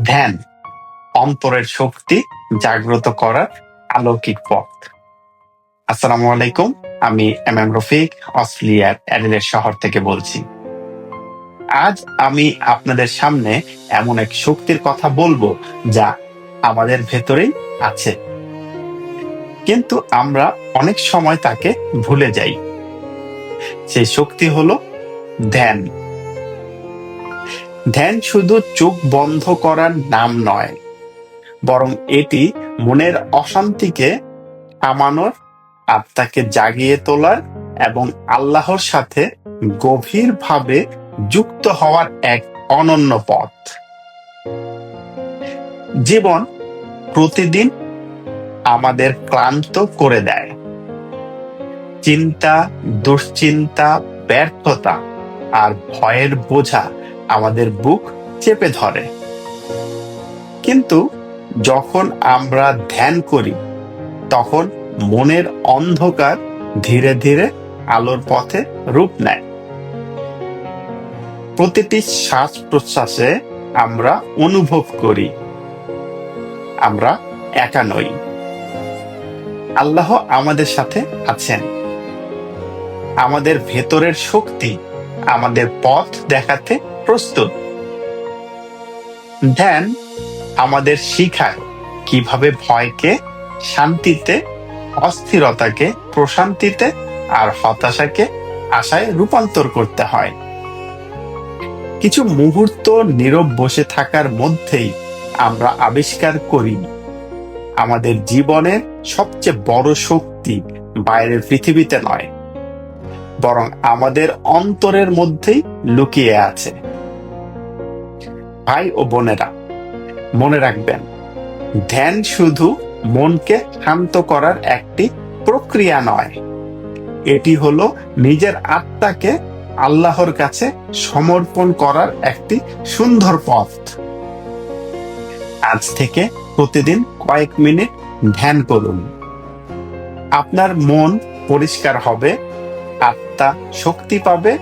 ধ্যান অন্তরের শক্তি জাগ্রত করার অলৌকিক পথ। আসসালামু আলাইকুম, আমি রফিক অস্ট্রেলিয়ার অ্যাডিলেড শহর থেকে বলছি। আজ আমি আপনাদের সামনে এমন এক শক্তির কথা বলবো যা আমাদের ভেতরেই আছে, কিন্তু আমরা অনেক সময় তাকে ভুলে যাই। সেই শক্তি হলো ধ্যান। ধ্যান শুধু চোখ বন্ধ করার নাম নয়, বরং এটি মনের অশান্তিকে থামানোর, আত্মাকে জাগিয়ে তোলার এবং আল্লাহর সাথে গভীরভাবে যুক্ত হওয়ার এক অনন্য পথ। জীবন প্রতিদিন আমাদের ক্লান্ত করে দেয়। চিন্তা, দুশ্চিন্তা, ব্যর্থতা আর ভয়ের বোঝা আমাদের বুক চেপে ধরে। কিন্তু যখন আমরা ধ্যান করি, তখন মনের অন্ধকার ধীরে ধীরে আলোর পথে রূপ নেয়। প্রতিটি শ্বাস প্রশ্বাসে আমরা অনুভব করি আমরা একা নই, আল্লাহ আমাদের সাথে আছেন। আমাদের ভেতরের শক্তি আমাদের পথ দেখাতে প্রস্তুত। ধ্যান আমাদের শিখায় কিভাবে ভয়কে শান্তিতে, অস্থিরতাকে প্রশান্তিতে আর হতাশাকে আশায় রূপান্তর করতে হয়। কিছু মুহূর্ত নীরব বসে থাকার মধ্যেই আমরা আবিষ্কার করি আমাদের জীবনের সবচেয়ে বড় শক্তি বাইরের পৃথিবীতে নয়, বরং আমাদের অন্তরের মধ্যেই লুকিয়ে আছে। ভাই ও বোনেরা, মনে রাখবেন, ধ্যান শুধু মনকে শান্ত করার একটি প্রক্রিয়া নয়, এটি হলো নিজের আত্মাকে আল্লাহর কাছে সমর্পণ করার একটি সুন্দর পথ। আজ থেকে প্রতিদিন কয়েক মিনিট ধ্যান করুন। আপনার মন পরিষ্কার হবে, আত্মা শক্তি পাবে,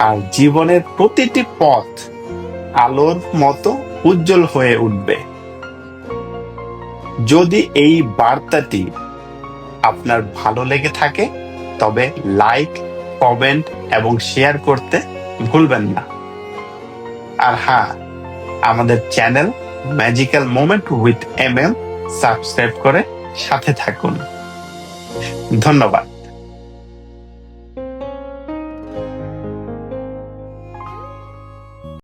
আর জীবনের প্রতিটি পথ আলোর মতো উজ্জ্বল হয়ে উঠবে। যদি এই বার্তাটি আপনার ভালো লেগে থাকে, তবে লাইক, কমেন্ট এবং শেয়ার করতে ভুলবেন না। আর হ্যাঁ, আমাদের channel magical moment with subscribe করে সাথে থাকুন। ধন্যবাদ।